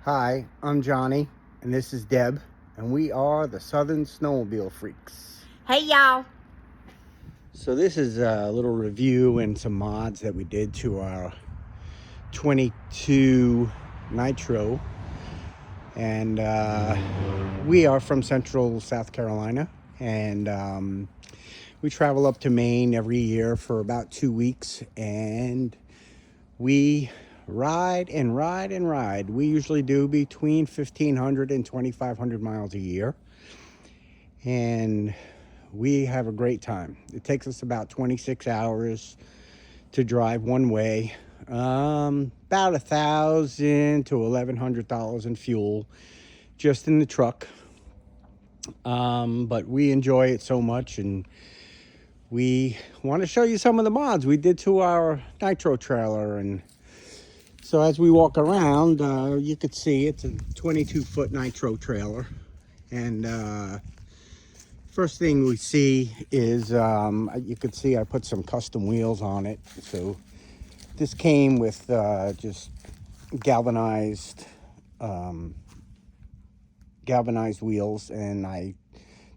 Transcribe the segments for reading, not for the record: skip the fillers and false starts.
Hi, I'm Johnny, and this is Deb, and we are the Southern Snowmobile Freaks. Hey, y'all. So this is a little review and some mods that we did to our 22 Nitro, and we are from Central South Carolina, and we travel up to Maine every year for about 2 weeks, and we ride and ride and ride. We usually do between 1,500 and 2,500 miles a year, and we have a great time. It takes us about 26 hours to drive one way, about $1,000 to $1,100 in fuel just in the truck, but we enjoy it so much, and we want to show you some of the mods we did to our Nitro trailer. And so as we walk around, you could see it's a 22-foot Nitro trailer. And first thing we see is, you could see I put some custom wheels on it. So this came with just galvanized wheels, and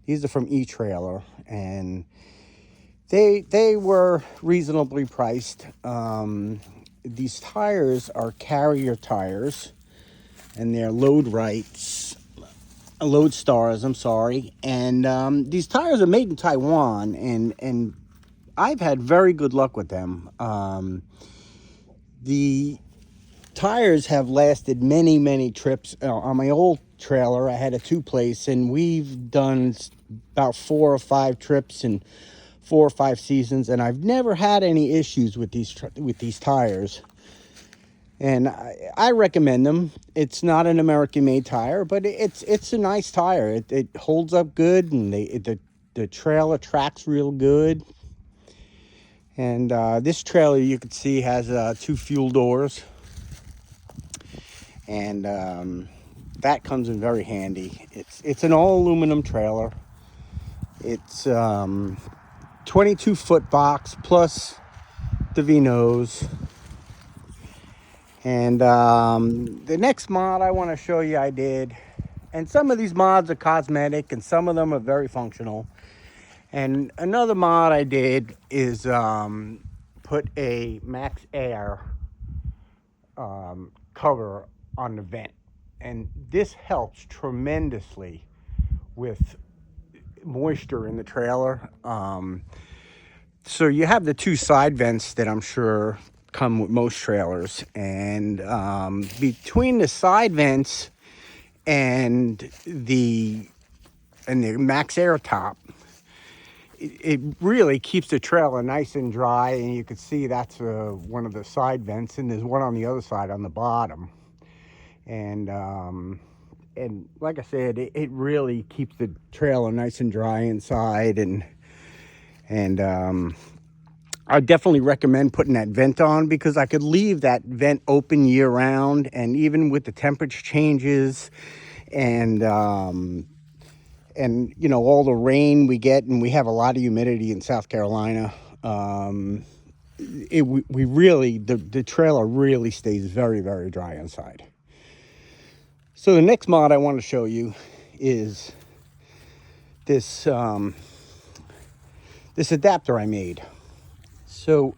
these are from E-Trailer, and they were reasonably priced. These tires are carrier tires, and they're Lodestars, I'm sorry. And these tires are made in Taiwan, and I've had very good luck with them. The tires have lasted many trips. On my old trailer, I had a 2-place, and we've done about 4 or 5 trips in 4 or 5 seasons, and I've never had any issues with these tires. And I recommend them. It's not an American-made tire, but it's a nice tire. It holds up good, and the trailer tracks real good. And this trailer, you can see, has 2 fuel doors, and that comes in very handy. It's an all aluminum trailer. It's 22-foot box plus the V-nose. And the next mod I want to show you I did, and some of these mods are cosmetic and some of them are very functional. And another mod I did is put a Max Air cover on the vent, and this helps tremendously with moisture in the trailer. So you have the 2 side vents that I'm sure come with most trailers, and between the side vents and the Max Air top, it really keeps the trailer nice and dry. And you can see that's one of the side vents, and there's one on the other side on the bottom. And like I said, it really keeps the trailer nice and dry inside. And I definitely recommend putting that vent on, because I could leave that vent open year round, and even with the temperature changes and you know, all the rain we get, and we have a lot of humidity in South Carolina, the trailer really stays very dry inside. So the next mod I want to show you is this this adapter I made. So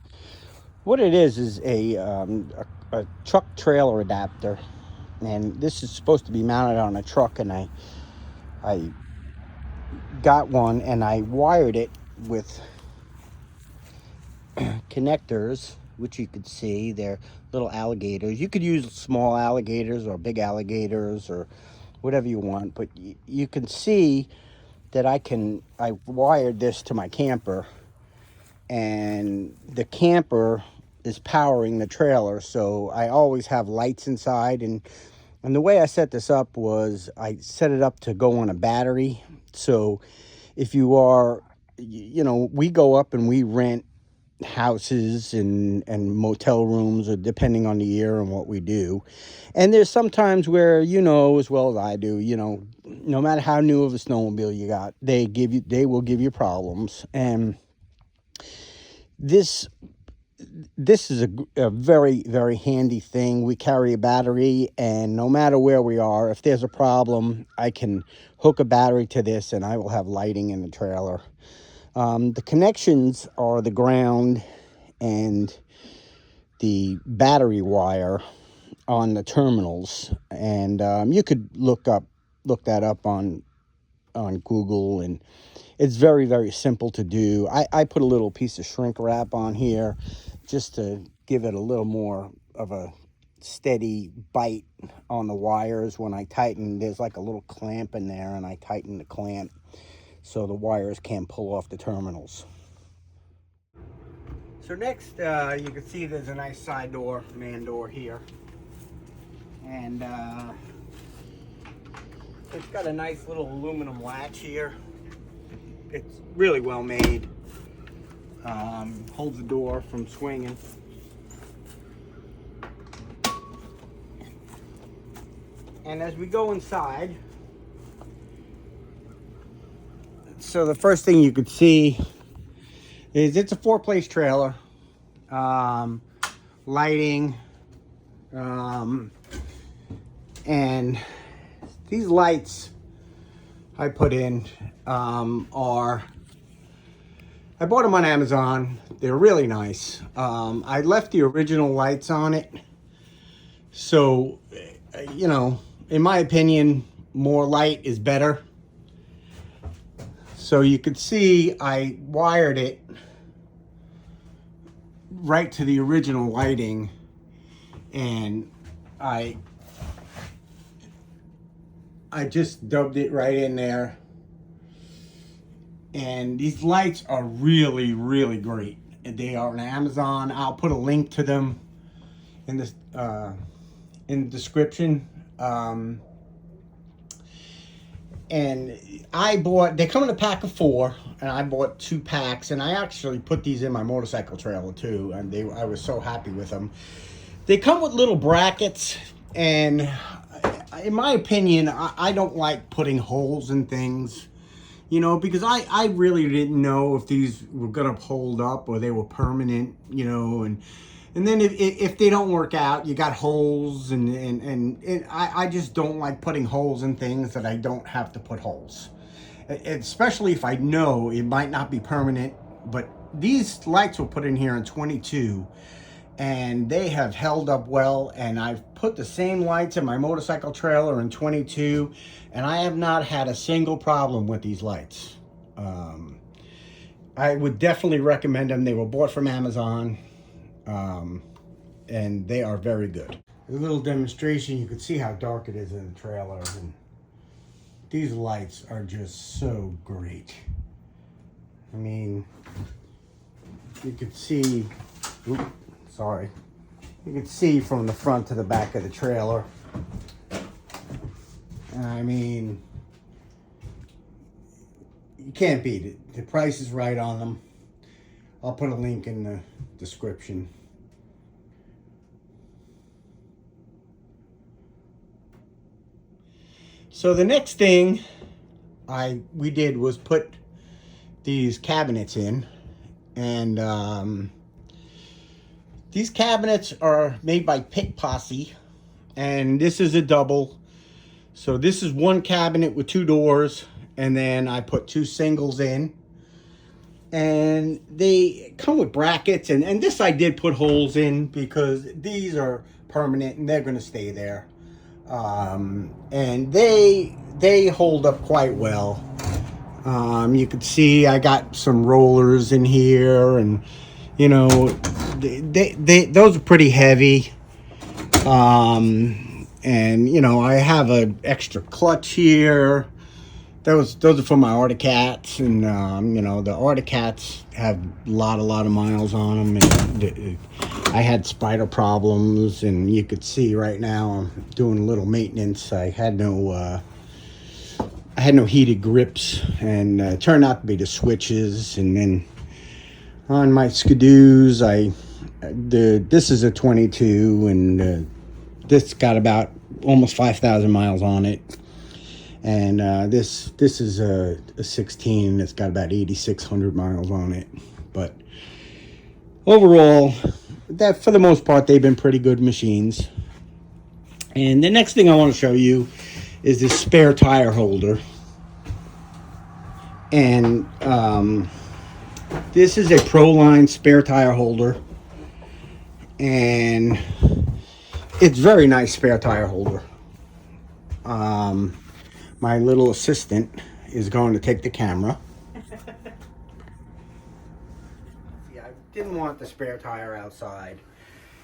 what it is a truck trailer adapter, and this is supposed to be mounted on a truck, and I got one, and I wired it with connectors, which you could see they're little alligators. You could use small alligators or big alligators or whatever you want, but you can see that I wired this to my camper, and the camper is powering the trailer, so I always have lights inside. And the way I set this up was I set it up to go on a battery. So if you are, you know, we go up and we rent houses and motel rooms, or depending on the year and what we do. And there's some times where, you know, as well as I do, you know, no matter how new of a snowmobile you got, they will give you problems. And this this is a very, very handy thing. We carry a battery, and no matter where we are, if there's a problem, I can hook a battery to this and I will have lighting in the trailer. The connections are the ground and the battery wire on the terminals, and you could look that up on Google, and it's very, very simple to do. I put a little piece of shrink wrap on here just to give it a little more of a steady bite on the wires. When I tighten, there's like a little clamp in there, and I tighten the clamp so the wires can't pull off the terminals. So next, you can see there's a nice side door, man door here. And it's got a nice little aluminum latch here. It's really well made. Holds the door from swinging. And as we go inside, so the first thing you could see is it's a 4-place trailer. Lighting. And these lights I put in are, I bought them on Amazon. They're really nice. I left the original lights on it. So, you know, in my opinion, more light is better. So you could see I wired it right to the original lighting, and I just dubbed it right in there. And these lights are really, really great. They are on Amazon. I'll put a link to them in this in the description. And they come in a pack of 4, and I bought 2 packs, and I actually put these in my motorcycle trailer too, and I was so happy with them. They come with little brackets, and in my opinion, I don't like putting holes in things, you know, because I really didn't know if these were gonna hold up or they were permanent, you know, and then if they don't work out, you got holes, and I just don't like putting holes in things that I don't have to put holes, especially if I know it might not be permanent. But these lights were put in here in 22, and they have held up well, and I've put the same lights in my motorcycle trailer in 22, and I have not had a single problem with these lights. I would definitely recommend them. They were bought from Amazon. And they are very good. A little demonstration, you can see how dark it is in the trailer, and these lights are just so great. I mean, you could see, you could see from the front to the back of the trailer. And I mean, you can't beat it. The price is right on them. I'll put a link in the description. So the next thing we did was put these cabinets in, and these cabinets are made by Posse, and this is a double. So this is one cabinet with 2 doors, and then I put 2 singles in. And they come with brackets, and this I did put holes in because these are permanent and they're going to stay there. And they hold up quite well. You can see I got some rollers in here, and you know, those are pretty heavy. And you know, I have an extra clutch here. Those are for my Articats, and you know, the Articats have a lot of miles on them, and I had spider problems, and you could see right now I'm doing a little maintenance. I had no heated grips, and it turned out to be the switches. And then on my skidoos, this is a 22, and this got about almost 5,000 miles on it. And this is a 16 that's got about 8,600 miles on it. But overall, that for the most part, they've been pretty good machines. And the next thing I want to show you is this spare tire holder. And this is a Proline spare tire holder. And it's very nice spare tire holder. My little assistant is going to take the camera. See, I didn't want the spare tire outside.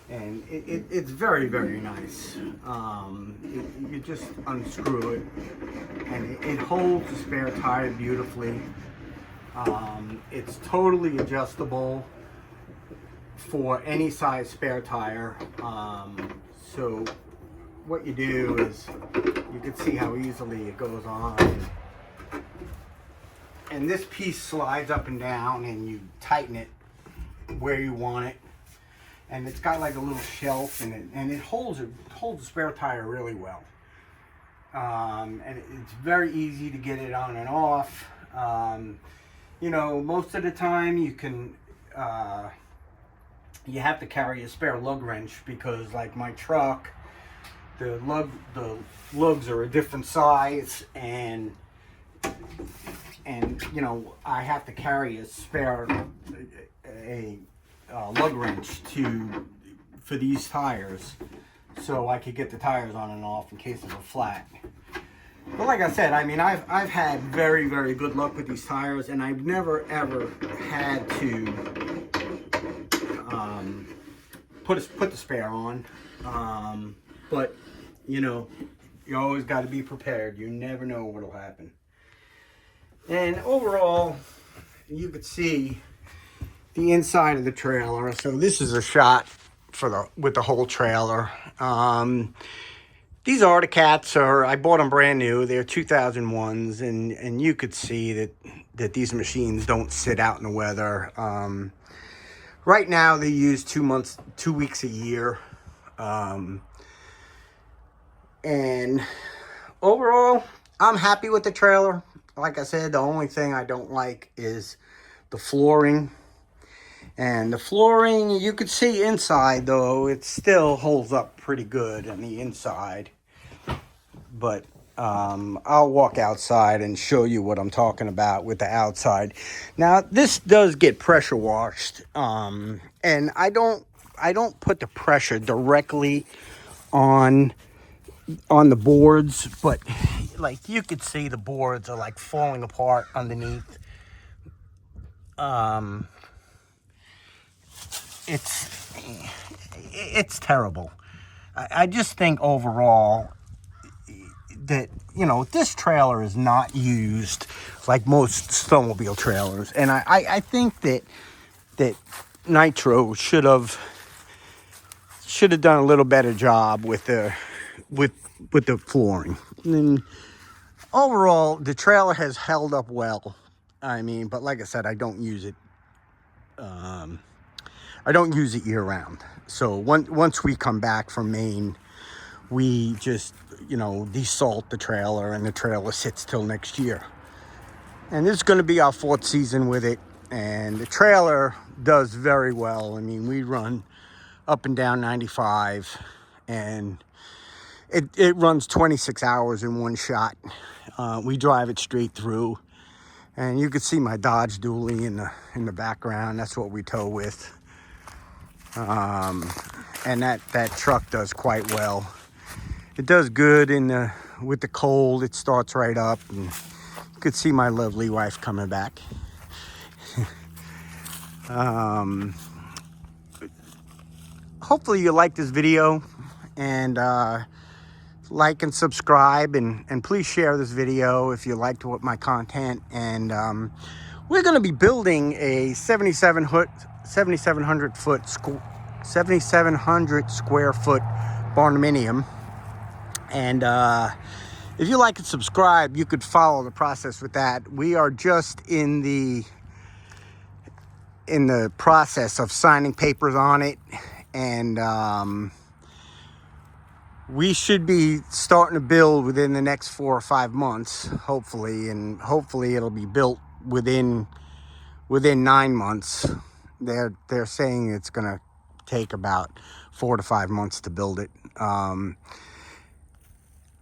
And it's very, very nice. You just unscrew it, and it holds the spare tire beautifully. It's totally adjustable for any size spare tire. So what you do is, you can see how easily it goes on. And this piece slides up and down, and you tighten it where you want it. And it's got like a little shelf in it, and it holds the spare tire really well. And it's very easy to get it on and off. You know, most of the time you can, you have to carry a spare lug wrench, because like my truck, the lugs are a different size, and you know, I have to carry a spare lug wrench for these tires, so I could get the tires on and off in case of a flat. But like I said, I mean, I've had very, very good luck with these tires, and I've never ever had to put the spare on. But you know, you always got to be prepared. You never know what'll happen. And overall, you could see the inside of the trailer. So this is a shot with the whole trailer. These Articats I bought them brand new. They're 2001s, and you could see that these machines don't sit out in the weather. Right now they use 2 weeks a year. And overall, I'm happy with the trailer. Like I said, the only thing I don't like is the flooring. And the flooring, you could see inside, though, it still holds up pretty good on the inside. But I'll walk outside and show you what I'm talking about with the outside. Now, this does get pressure washed. And I don't put the pressure directly on the boards, but like you could see the boards are like falling apart underneath. It's terrible. I just think overall that, you know, this trailer is not used like most snowmobile trailers, and I think that Nitro should have done a little better job with the flooring. And overall, the trailer has held up well. I mean, but like I said, I don't use it. I don't use it year round. So once we come back from Maine, we just, you know, desalt the trailer, and the trailer sits till next year. And this is going to be our 4th season with it. And the trailer does very well. I mean, we run up and down 95, and it runs 26 hours in one shot. We drive it straight through. And you can see my Dodge dually in the background. That's what we tow with. And that truck does quite well. It does good with the cold. It starts right up, and you could see my lovely wife coming back. Hopefully you like this video, and like and subscribe, and please share this video if you liked my content. And we're going to be building a 7,700 square foot barnuminium. And if you like and subscribe, you could follow the process with that. We are just in the process of signing papers on it, and we should be starting to build within the next 4 or 5 months, hopefully. And hopefully it'll be built within 9 months. They're saying it's gonna take about 4 to 5 months to build it.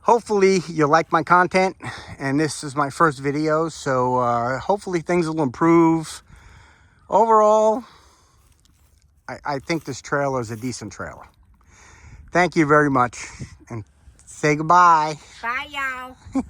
Hopefully you like my content, and this is my first video, so hopefully things will improve. Overall, I think this trailer is a decent trailer. Thank you very much, and say goodbye. Bye, y'all.